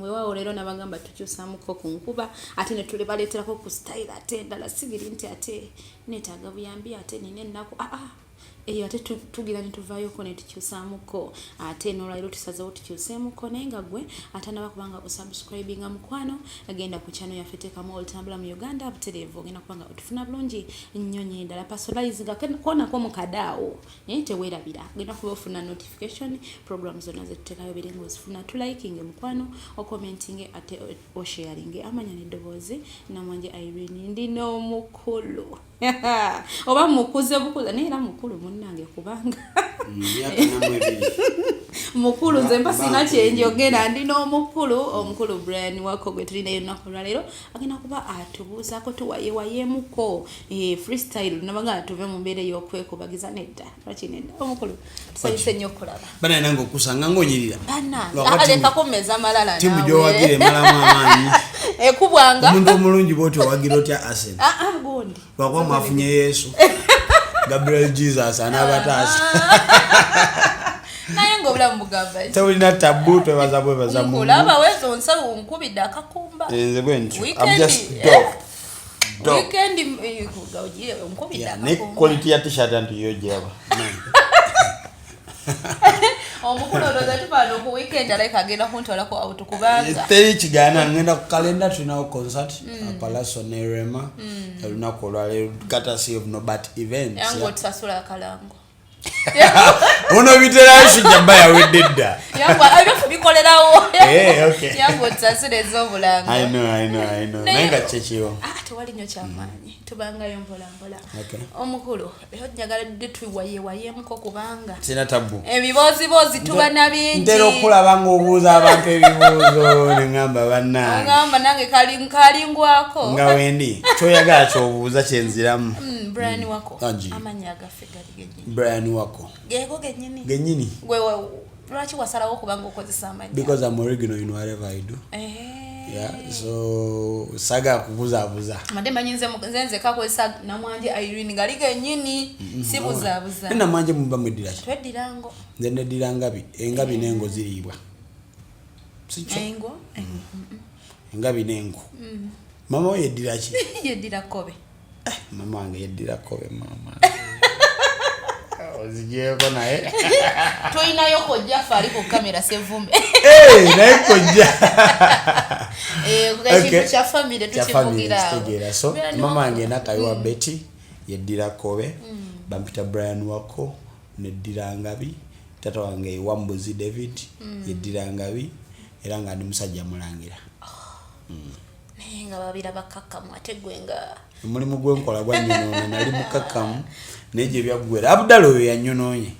Wewa olero nabagamba tukyusamuko ku nkuba ate ne tulebaleeterako ku style ate endala sigiri nti ate neetaaga buyambi ate nina ennaku eyo ate tugira ne tuvaayo ne tukyusamuko ate n'olwaliro tusazeewo tukyuseemuko naye nga gwe ate naba kubanga osubscribinga mukwano agenda ku channel yaffe teekamu olutambula mu Uganda butereevu ogenda kubanga otufuna bulungi nnyonyi endala personalizinga konako mu kadaawo teweerabira ogenda kuba ofuna notification program zonna zetuteekayo biri ng'ozifuna tulikinge mukwano okomentinge ate osharinge amanya n'eddoboozi namwanje Irene ndi n'omukulu oba mukuze bukuza naye era mukulu munnange kubanga mukulu nze mpa sina kyenjogera ndi n'omukulu omukulu Brian Wako gwe tulina ennaku lwaleero agenda kuba atubuuzaako tuwayewayemuko freestyle nabaga tuve mu mbeera y'okwekubagiza nedda lwaki nedda omukulu tusanyuse nnyo okulaba bana nange okusanga ng'onyirira leka kummeza malala timu gy'owagira emalamu amaanyi ekubwanga omuntu omulungi bw'oti owagira otya Arsenal gundi lwakuba mwafunye Yesu Gabriel Jesus anabataasa naye ng'obulamu bugamba tewulina tabu twebaza bwebaza mu kulaba wezo nsawo nkubidde akakumba nze bwe ntyo I'm just weekend nkubidde akakumba ne quality ya t-shirt antiyo gyaba omukulu odoza tufana ku weekend aleka agenda kuntwalako auto kubanga teri kigaana ngenda ku kalenda tulinawo concert Palaso Nerema olunaku olwaleero courtesy of Nobat Events yango tusasula akalango ono bitera shija baya wededda yango abifu bikolerawo okay yango tusasula ez'obulanga I know nenga chechiyo tewali nnyo kyamaanyi tubangayo mpolampola omukulu njagala dde tuwayewayemuko kubanga sina tabu ebiboozibozi tuba na bingi ntera okulaba ng'obuuza abantu ebibuuzo ne ngamba bannange ngamba nange kalingwako nga wendi kyoyagala ky'obuuza kyenziramu Brian Wako amanya agaffe gali gennyini Brian Wako geego gennyini gwewe lwaki wasalawo okubanga okozesa amanya because I'm original in whatever I do so saga kubuzabuza made manyinze nze kakozesa namwanje Irene gali gennyini si buzabuza namwanje mumba mwedira ki tweddirango nze neddira engabi n'engo ziriibwa engo engabi n'engo mama we yeddira ki yeddira kobe mama wange yeddira kobe mama ozigyeko naye toyinayo kojja fe ali ku kamera sevumbe naye kojja ekintu kya famire tukivugira so mama wange nakayiwa Betty yeddira kobe bampita Brian Wako neddira ngabi tata wange Wambuzi David yeddira ngabi era nga ndi musajja mulangira naye nga babira bakakkamu ate gwenga omulimu gwenkola gwanyonoona nali mukakkamu naye gye byaggwera Abdala oyo yanyonoonye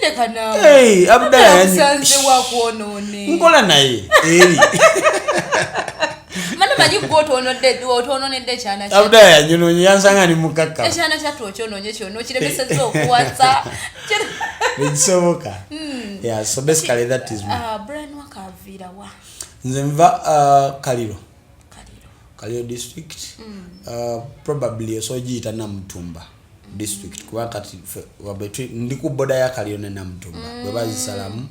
leka nawe Abdala yasanze wakwonoone nkola naye eri mani manyi gwotoononedde ekyana kya Abdala yanyonoonye yansanga ni mukakkamu ekyana kyatu okyonoonye kyonna okiremesezza okuwasa nekisoboka so basically that is me Brian Wako aviira wa nze nva Kaliro district probably osogiyita Namutumba district kuba kati wabetwi ndi ku boda ya Kaliro ne Namutumba bwe bazisalamu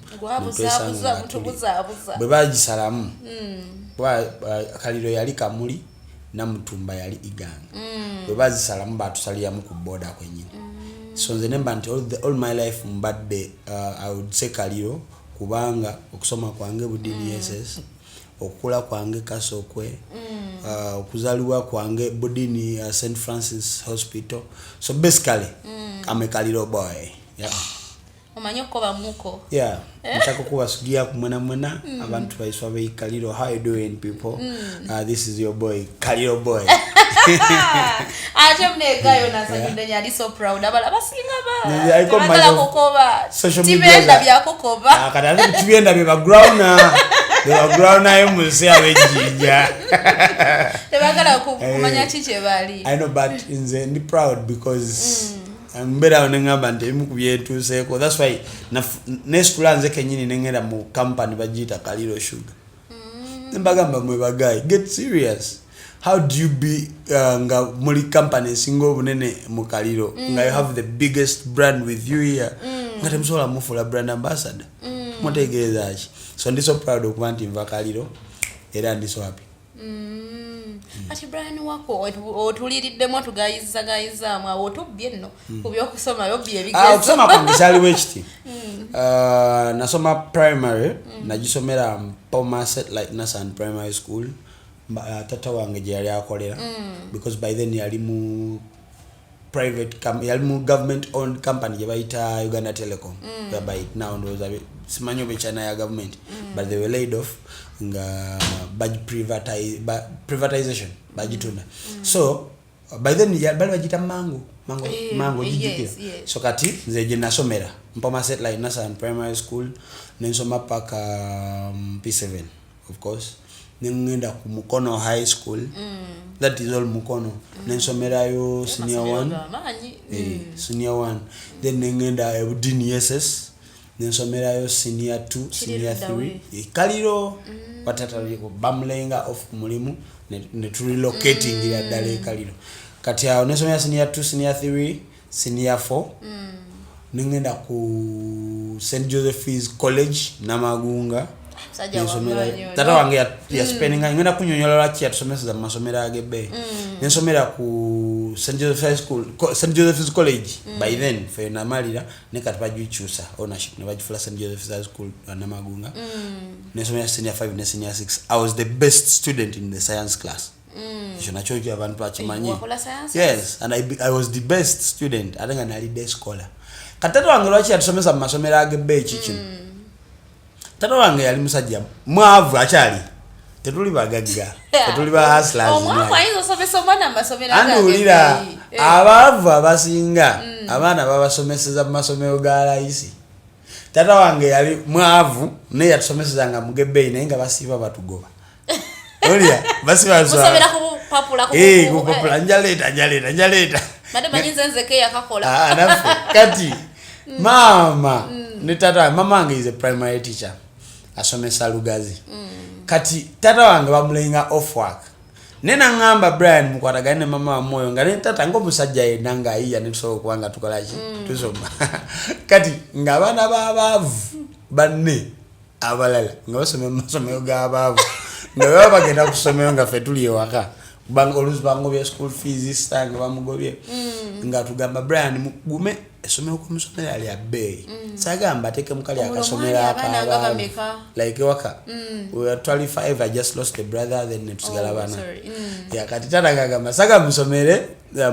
bwe bagisalamu Kaliro yali Kamuli Namutumba yali Iganga bwe bazisalamu batusaliramu ku boda kwenyini so nze nemba nti all my life mbadde I would say Kaliro kubanga okusoma kwange budini SS okula kwange Kasokwe okuzaliwa kwange budini St Francis Hospital so basically I'm a Kaliro boy omanyi okukoba muko nchako kubasugia kumwena abantu baiswa be Kaliro how you doing people this is your boy Kaliro boy ate mnegayo nasanyinde nyali so proud abala basinga ba kukoba tibenda byakukoba akatali tibenda bya background background nayo musi abejija tebagala kumanya chiche bali I know but inze ndi proud because mbera onengamba nti emu kubyetuseeko that's why next lanze kenyini nengera mu company bajita Kaliro Sugar mbagamba mwe bagayi get serious how do you be nga muri company singo bunene mu Kaliro nga you have the biggest brand with you here ngate msola mufula brand ambassador mutegeeza ki so ndi so proud okuba nti nva Kaliro era ndi so happy. Ati Brian Wako otuliiriddemu tugayiza mwa otubbye nno ku by'okusoma yobbye ebigezi. Okusoma kwange kyaliwo ekiti. Nasoma primary nagisomera Mpoma Satellite Nasan Primary School. Tata wange gye yali akolera because by then yali mu yali mu government owned company gye bayita Uganda Telecom whereby now ndowooza simanyi oba China ya government but they were laid off nga privatization bagitunda so by then bali bagita mango jijukira so kati nze gye nasomera Mpoma Satellite Nasan Primary School nensoma paka P7 of course nengenda ku Mukono High School that is all Mukono nensomerayo senior 1 senior 1 then nengenda Ebudini SS nensomerayo senior 2 senior 3 Kaliro patataliko bamlenga of mulimu ne to relocating ila dale Kaliro kati ya nensomera senior 2 senior 3 senior 4 nengenda ku St Joseph's College Namagunga tata wange ya spending ngenda kunyonyola ki atusomesa masomera agebe nensomera ku St Joseph's College by then fe na malira ne katbajuchusa ownership ne bajufula St Joseph's School na Magunga nensomera senior 5 na senior 6 I was the best student in the science class nachojo abantu achimanyi yes and I was the best student atenga na lead scholar katata wange lwachi atusomesa masomera agebe chichino tata wange yali musajja mwavu achali tetuli bagagga tetuli ba hustlers omwavu ayizo somesa mwana masomera agebe andulira abavu abasinga abaana babasomeseza mu masomero ga layisi tata wange yali mwavu ne yatusomeseza nga Mugebeyi naye nga basiba batugoba olia basiba musomera ku papula ku papula njaleta madama nyinzenze ke yakakola anafu kati mama ne tata mama wange is a primary teacher asomesa Lugazi kati tata wange bamulenga off work nena ngamba Brian mukwatagane mama wa moyo ngale tata ngo musajja yenanga iya netuso kwanga tukolaji tuzoma kati ngabana babavu banne abalala ngabasome masomero ga babavu ngabe bagenda kusomero nga fetuli waka bango oluzbango bya school fees stanga bamugobye ngatugamba Brian mugume esomero ku musomero ali abeyi sagamba teke mukali akasomera apa like waka we were 25 I just lost a brother then netusigala bana ya kati tata masaga musomere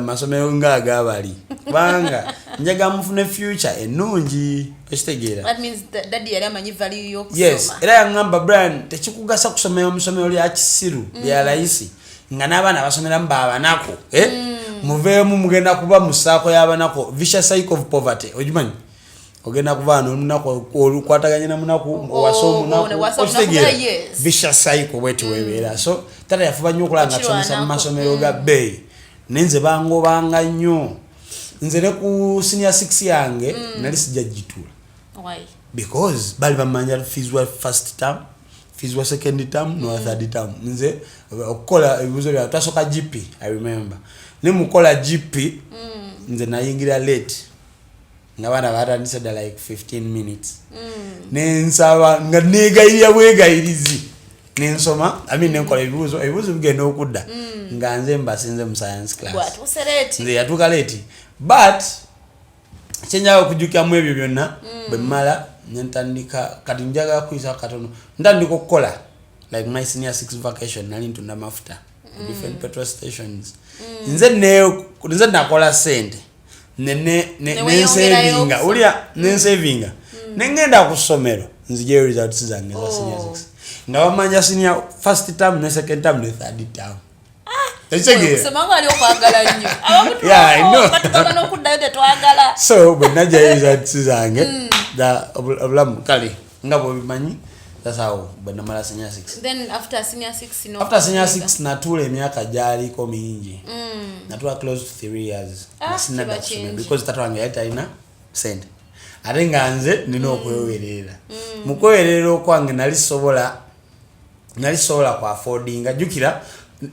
masomero ngaga bali banga njaga mufune future enungi estegera that means daddy yali amanyi value yo kusoma yes era yangamba Brian tekikugasa kusomera musomero lya kisiru lya layisi nga nabana basomera mbaba nako muvemu mugenda kuba musako yabanako vicious cycle of poverty ojimanyi ogenda kuvana nako kwataganya na munako wasomu nako ostegera vicious cycle wetu webera so tata yafuba nnyo kulanga kusomesa masomero ga Beyi nenze bango banga nnyo nze ne ku senior 6 yange nali sijajitula why because bali bamanya fees were first term fees were second term no third term nze okola ebibuzo bya tasoka GP I remember ne mukola GP nze nayingira late ngabana batandise da like 15 minutes nensaba nga negayira bwegayirizi nensoma I mean nenkola ebibuzo bigenda okudda nga nze mbasinze mu science class what usereti nze yatuka late but chenja okujukya mu ebyo byonna bemala nyantandika kati njaga kuisa katono ndandika okukola like my senior 6 vacation nali ntunda mafuta different petrol stations nze nakola sente ne savinga ulia ne savinga nengenda kusomero nzije results zange za senior 6 ngabamanya senior first term ne second term ne third term semango ali okwagala nnyo abantu yeah I know batugana nokuddayo tetwagala so benaja results zange da obulamu kali ngabo bimanyi that's how bana mala senior 6 then after senior 6 no after senior 6 natule emyaka jali ko mingi natula close to 3 years nasina kusoma because tatu wange yata ina send atenga nze nino okwewerera mukwewerera okwange nali sobola kwa affordinga jukira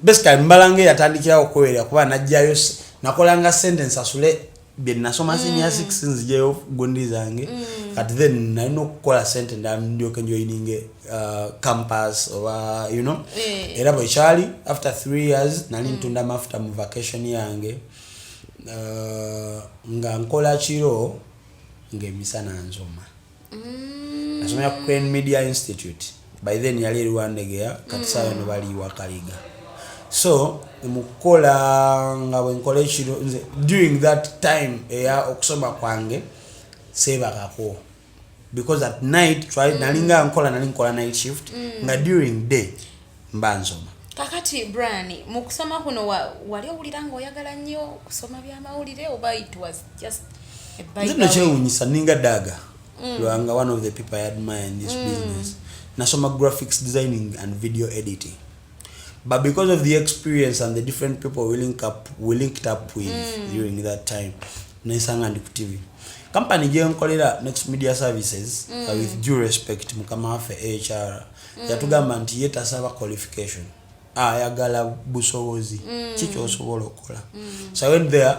basically mbalange yatandikira okwewerera kuba najjayo nakolanga sentence asule bye nasoma senior 6 nzijeyo gondi zange kati then nalino kukola center ndyoke joining campus or you know era bwe kyali after 3 years nali ntunda mafuta mu vacation yange nga nkola kiro ngemisana nzoma nasomera ku Crane Media Institute by then yali Rwandegea kati sawa no bali wakaliga so mukola nga wenkola kiro during that time okusoma kwange save kako because at night try nalinga nkola night shift nga during day mbanzoma kakati Brani mukusoma kuno wali owuliranga oyagala nnyo kusoma bya mawulire oba it was just a by the chewunyisa ninga daga lwanga one of the people I admire in this business nasoma graphics designing and video editing but because of the experience and the different people we linked up with during that time naisanga ndi ku TV company je nkolera Next Media Services with due respect mukama wafe HR yatugamba nti yetasaba qualification Ayagala busobozi chicho osobola okola so I went there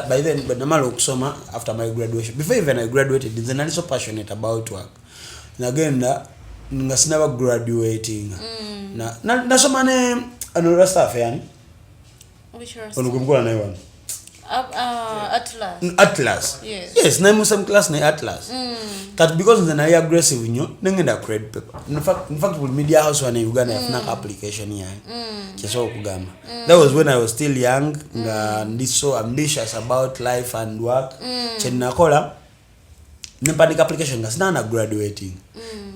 by then but namalo okusoma after my graduation before even I graduated then I was so passionate about work nagenda nga sinaba graduating na nasoma ne another stuff yani which was onukumkola na one Atlas yes na musam class na Atlas that because then I aggressive nyo nengenda grade paper in fact with media house when Uganda afuna application yani keso okugamba that was when I was still young nga ndi so ambitious about life and work chenakola nempandika application nga sina na graduating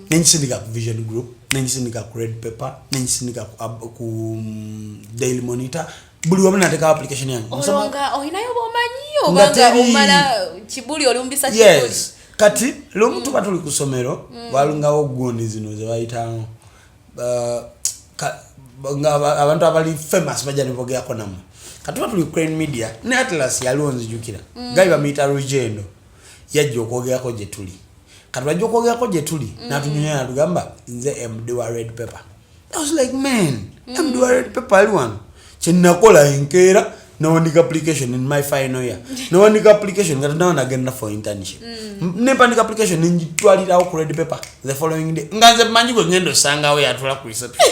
nengisindika ku vision group nengisindika ku red paper nengisindika ku daily monitor buli wamu nateka application yangu olonga oyinayo bomanyiyo banga umala kibuli olumbisa kibuli yes kati lo mtu batuli kusomero balungawo gondi zino ze bayitawo abantu abali famous bajja nivogea konamo kati batuli Crane Media ne Atlas yalonzi jukira gali bamita Rugendo yajja okwogera ko je tuli kati bajja okwogera ko je tuli natunyunya natugamba nze MD wa red paper I was like man MD wa red paper aliwan chenakola enkera no one application in my final year no one application ngata naona agenda for internship nepandika application njitwalira ku red paper the following day nganze manyi go ngendo sanga we atula ku reception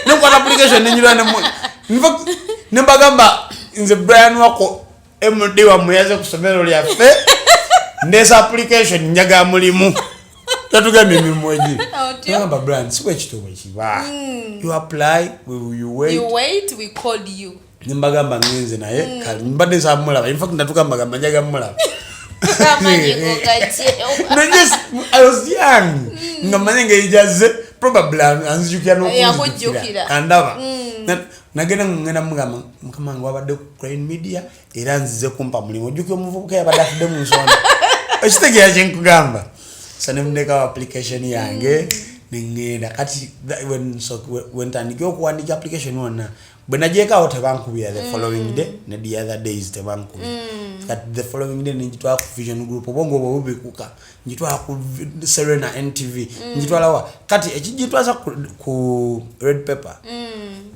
nekwa application njira ne in fact nembagamba nze Brian Wako MD wa muyaze kusomero lya fe ndesa application njaga mulimu tatugamye mimoji ngamba Brian sikwe chitobo chiba you apply you wait we called you nimbagamba ngenze naye kali mbade samula in fact ndatukamba njaga mulaba no just I was young ngamanye ngejaze probably anzijukia no kujukira andaba nagenda mugamba mukama ngwabadde ku Crane Media era nzize kumpa mulimo jukyo muvubuka yabadde mu nsonda ekitegeya kyenkugamba sanemndeka application yange ningenda kati when tandikyo kuandika application wona bwenajeka ote bankubira the following day ne the other days te bankubira at the following day njitwa ku vision group obongo bobikuka njitwa ku Serena NTV njitwa lawa kati ekijitwa ku red paper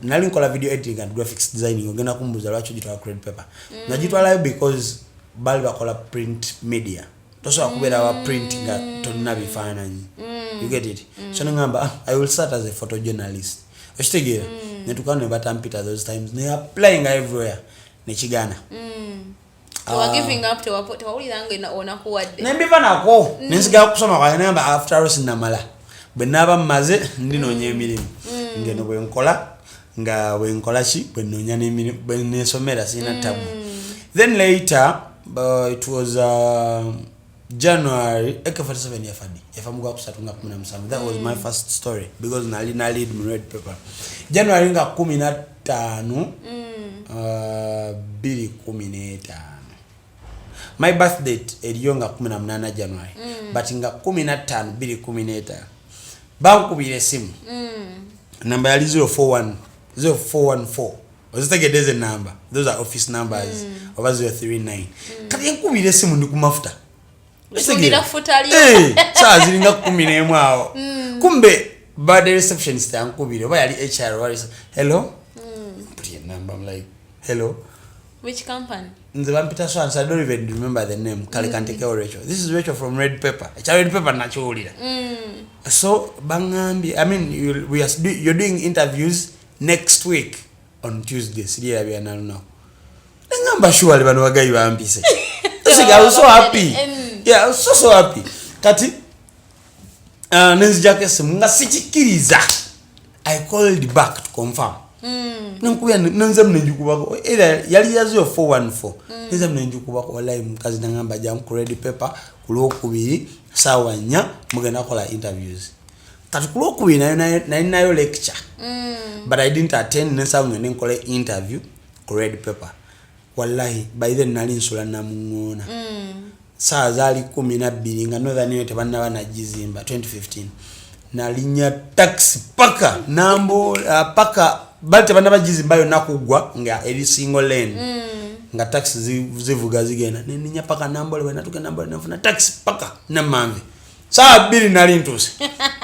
nali nkola video editing and graphics designing ogenda kumbuza lwacho jitwa ku red paper najitwa layo because bali bakola print media toso akubera wa printing tonna bifananyi you get it so ngamba I will start as a photojournalist eshtegera netukane batampita those times they are applying everywhere nechigana you are giving up to what wawuliranga na ona kuwadde nembiva nako nensiga kusoma kwa namba after all sinamala benaba maze ndinonye emirimu ngeno bwenkola nga bwenkola chi bwenonya n'emirimu bwenesomera sina tabu then later it was January 47 yafamuka kusatunga 17 that was my first story because nali lead red paper January nga 15 2015 my birth date eliyonga 18 January but nga 15 2015 bankubire simu number yali 0414 ozitegeddeze number those are office numbers over 039 kati yankubire simu ndi kumafuta Ndira futali saa zilinga 11 awo kumbe bad receptionist yankubire oba yali HR wali hello put your number I'm like hello Which company? The one Peter Swans, I don't even remember the name. Kalikanteke Rachel. This is Rachel from Red Pepper. It's a Red Pepper naturally. So bangambi, I mean you're doing interviews next week on Tuesday. See I don't know. Ngamba surely bano bagayi bampise. I was so happy. Yeah, I was so happy. Kati nenzijake simu nga sichikiriza. I called back to confirm. Nankuya nanza mnenjukubako either yali yazo 414. Nanza mnenjukubako wallahi mukazi nangamba jam ku Red Pepper kulokubiri sawa nya mugenda kola interviews. Kati kulokubiri nayo lecture. But I didn't attend nansa ngene nkole interview ku Red Pepper. Wallahi by then nali nsula namungona. Saa zali 12 nga northern yote banna banajizimba 2015. Nalinya taxi paka nambo paka balte bana bagizimba yo nakugwa nga eri single lane. Nga taxi zivuga zigenda ninya paka nambo le natuka nambo nafuna taxi paka namamve. Saa 2 nali ntuse.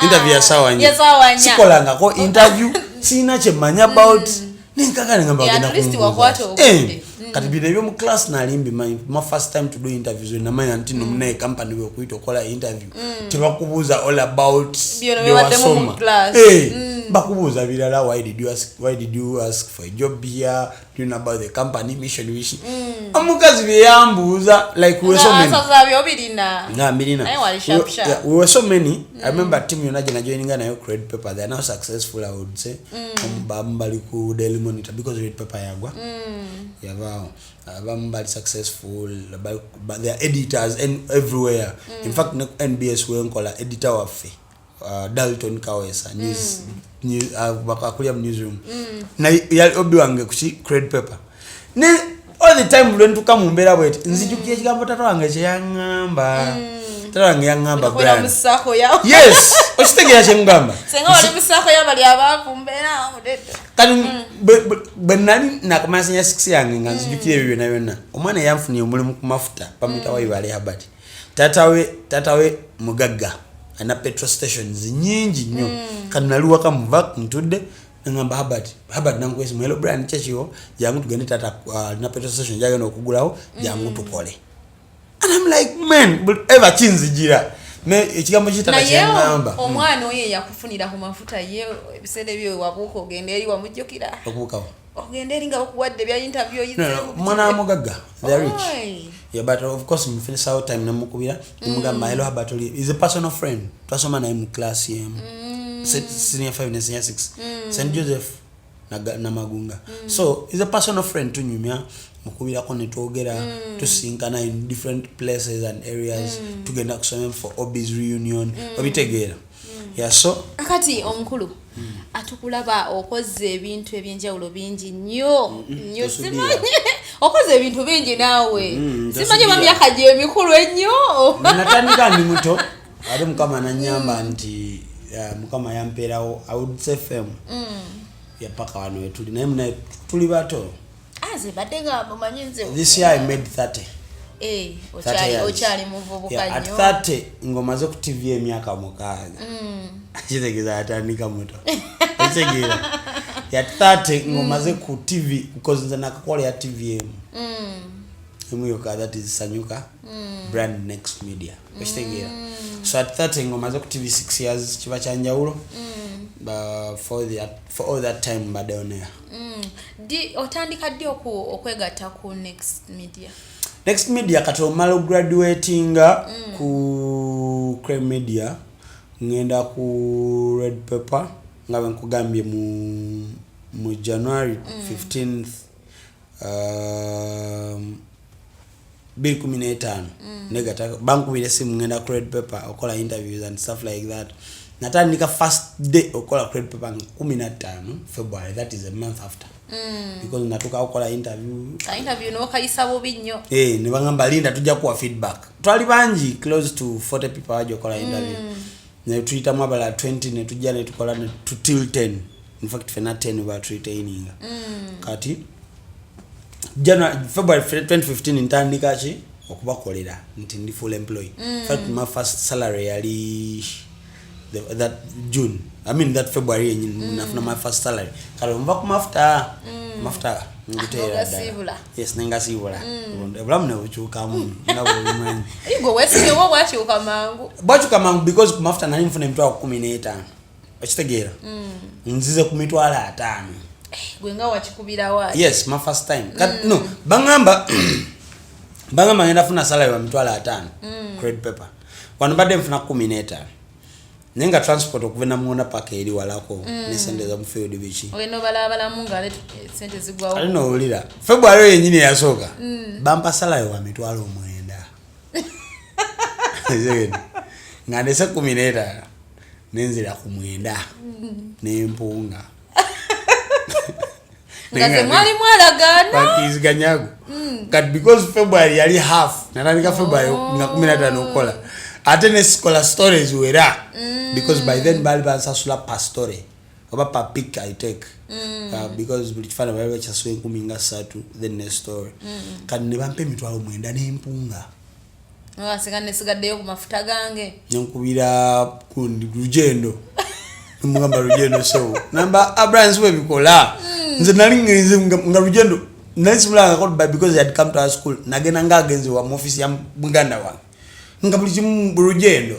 Interview ya sawa nya. Sikolanga ko interview sina chemanya about ninkaka ngamba genda. At least wakwato okunde. Kati bidebyo mu class nalimbi my first time to do interviews when namanya ntino mune company we kuito kola interview tibakubuza all about the class bakubuza bilala why did you ask for a job here, do you know about the company mission vision amukazi byambuza like we were so many we were so many. I remember team yonaje na joining na yo Red Pepper, they are now successful I would say bambali ku Daily Monitor because Red Pepper yagwa bambali successful but they are editors and everywhere. In fact NBS we nkola editor wafe Dalton Kawesa news bakakulia newsroom na yali obi wange kuchi Red Pepper ne all the time when to come mbera bwet nzijukiye kigambo tato wange kyangamba tato wange yangamba brand yes ochitegera kyengamba senga oli musako yabali abakumbera mudede kani benani nakamasinya 6 yange nga nzijukiye bibyo na yonna omwana yamfuniye omulimu ku mafuta pamita wa ibali habati tatawe mugagga ana petrol stations nyingi nnyo kanaliwa kamuva ntudde ngamba habati nankwesi mwelo brand chechiyo yangu tugende tata na petrol station jagenda okugulaho yangu tukole. And I'm like man but ever chinzijira me ekigambo kitata kyangamba omwana oye yakufunira ku mafuta ye ebisende byo wabuko gende eri wamujjukira okubukawo ogende eri nga okuwadde bya interview yize mwana mugagga they're rich. Yeah, but of course we finish our time namukubira mugamba hello Habatoli is a personal friend twasoma na mu class yem senior 5 na senior 6 St Joseph na Magunga so is a personal friend to nyumya mukubira ko netwogera tusinkana in different places and areas tugenda kusoma for hobbies reunion obitegera yeah so akati omukulu atukulaba okoze ebintu ebyenjawulo bingi nnyo simanyi okoze ebintu bingi naawe simanyi myaka gye emikulu ennyo natandika ndi muto ate mukama nanyamba nti mukama yampeerawo I would say fame ya paka wano wetuli naye muna tuli bato aze badenga mumanyi nze this year I made 30 ochali muvubuka nnyo at 30 ngomaze ku TV emyaka mukaga kitegeza atandika muto kitegeza ya 30 ngomaze ku TV because nze nakakola ya TV emuyoka that is Sanyuka brand next media kitegeza so at 30 ngomaze ku TV 6 years kiba kyanjawulo for all that time badonea di otandika ddi okwegatta ku next media kato malo graduating ku Creme Media ngenda ku Red Pepper ngabe nkugambye mu January 15th 2015 negata banku bile simu ngenda ku Red Pepper okola interviews and stuff like that. Natandika first day okola Red Pepper 15 February, that is a month after. Because natuka okola interview no kayisa bobi nnyo ne bangamba linda tujja kuwa feedback twali banji close to 40 people ajo okola interview ne tuita mwabala 20 ne tujja ne tukola ne to till 10 in fact fena 10 we are training kati January February 2015 intandika chi okubakolera nti ndi full employee. In fact my first salary yali that June, I mean that February nafuna my first salary kalo mba ku mafuta ngutera yes nengasibula ebulamu ne buchukamu nabo bimanyi igo wesi wo bwachuka mangu because kumafuta nali mfuna emitwalo 15 okitegeera nzize ku mitwalo 5 gwe nga wakikubira wa yes my first time no bangamba ngenda funa salary wa mitwalo 5 credit paper wano badde mfuna 15 nenga transport okuvena muona paka eri walako ne sente za mfield bichi oyeno balabala munga le sente zigwa ali no ulira February yenyini yasoka bampa salary wa mitwalo 9 ngande se 15 nenzira ku 9 nempunga ngaze mwali mwalagana bakiziganyago kat because February yali half natandika February nga 15 okola ate ne scholar stories wera because by then bali basasula per story oba per pick I take because bulifana bali chaswe 13 then ne story kad ne bampe mitwalo 9 nempunga wasikane sigaddeyo ku mafuta gange nyankubira kundi rugendo mugamba rugendo so namba Abrahams we bikola nze nalingize nga rugendo nasimulanga ko because he had come to our school nagena ngagenze wa office ya muganda wa ngabuli rugendo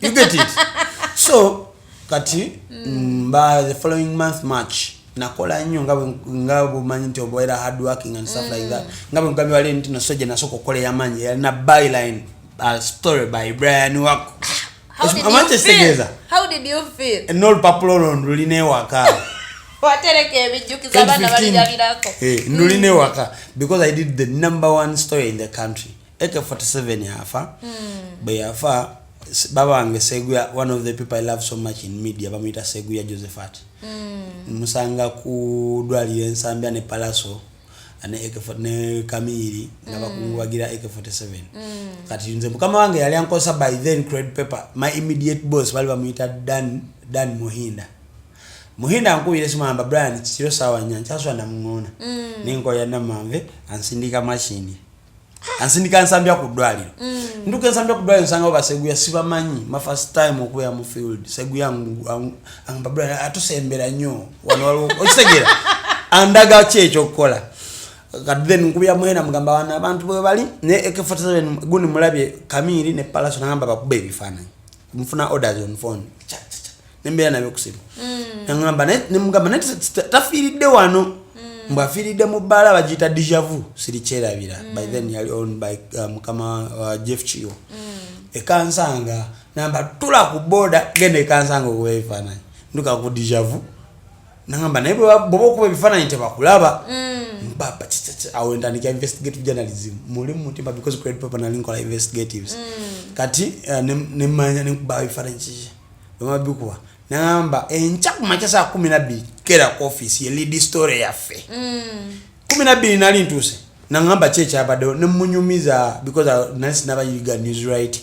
you get it so kati by the following month March nakola nnyo ngabo manyi nti oboera hard working and stuff like that ngabo ngambi wale ntino soje na soko kole ya manje na byline a story by Brian Wako. How did you feel? And all papulolo nduline waka. Watereke ebijukiza abana bali jalirako. Nduline waka because I did the #1 story in the country. AK47 yafa. Bayafa baba wange Seguya, one of the people I love so much in media, bamita Seguya Josephat. Musanga ku dwali ensambya ne Palaso ane AK47 ne Kamiri ngabakunguwagira AK47. Kati nze mukama wange yali ankosa by then credit paper. My immediate boss bali bamita Dan Muhinda ankubire simamba Brian kiro sawa nyancha so namngona. Ningo yana manve ansindika machine. Ansindika nsambya ku dwaliro. Nduke nsambya ku dwaliro nsanga baseguya sibamanyi my first time okuya mu field seguya anga Brian atusembera nnyo wano okisegera andaga checho kola kati then nkubya mwena mugamba wana abantu bwe bali ne AK47 guni mulabye Kamiri ne Palaso nangamba bakube bifananyi mfuna orders on phone nembeya nabe kusiba nangamba ne mugamba ne tafiride wano mbafiride mu bala bajita deja vu sirichera bira by then yali owned by mukama Jeff Chio ekansanga namba tula ku border gende ekansanga okuba bifananyi nduka ku deja vu nangamba naye bobo kuba bifananyi tebakulaba mbaba awendanikia investigative journalism muli mutimba because credit paper na link investigatives kati nemanya nekuba bifananyi chiche bamabikuwa nangamba encha kumachasa 12 kera ku office ye lead story yafe 12 nali ntuse nangamba checha abado nemunyumiza because nasi nabayiga news right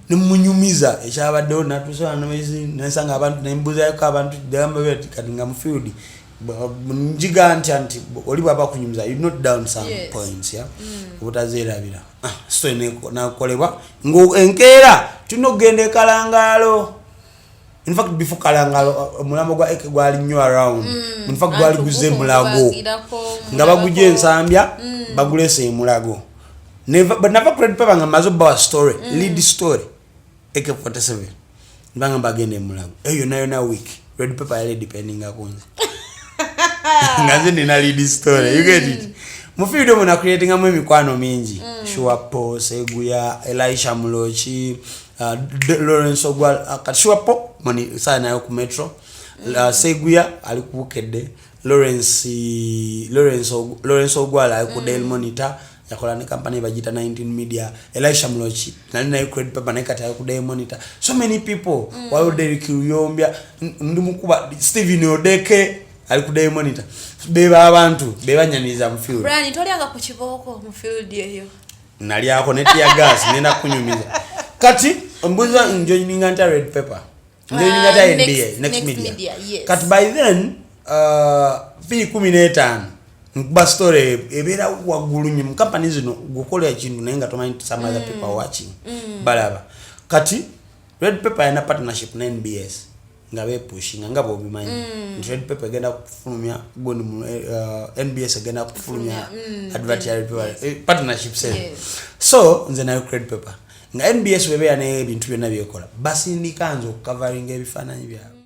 nemunyumiza echabado natuso anamezi nasanga abantu nembuza yako abantu damba beti kadinga mu field njiganti anti oli baba kunyumiza you note down some points yeah ubutazera bila so na kolebwa ngo enkera tunogende kalangalo. In fact before kalangalo mulambo gwa eke gwali nnyo around in fact gwali guze mulago ngaba guje ensambya bagulese mulago but never credit paper ngamazo ba story lead story AK47 mbanga bagende mulago eyo nayo na week credit paper yale depending akonze ngaze ndina lead story you get it mufido muna creating amwe mikwano mingi sure po Seguya Elisha Mulochi Lawrence Ogwal Katshuapo moni sana yo ku metro Seguya alikubukedde Lawrence Ogwal aliku Daily Monitor yakola ne company bajita 19 media Elisha Mulochi nali na credit paper na kata ku Daily Monitor so many people wao Derek Kuyombya ndumukuba Steven Odeke aliku Daily Monitor beba abantu bebanyaniza mu field Brian tolyanga ku kiboko mu field eyo nali yako neti ya gas nenda kunyumiza kati mbuza njoyininga nta red paper njoyininga ta NBA next media yes. Kati by then fi 15 nkuba story ebera wagulunyi mu companies no gukola ekintu naye nga tomanyi some other people watching balaba kati red paper yana partnership na NBS nga bepushinga nga bobimanyi trade paper agenda kufulumya gondi NBS agenda kufulumya partnership sale so nze nayo trade paper nga NBS webe yana ebintu byonna byekola basindika nzo covering ebifaananyi byabwe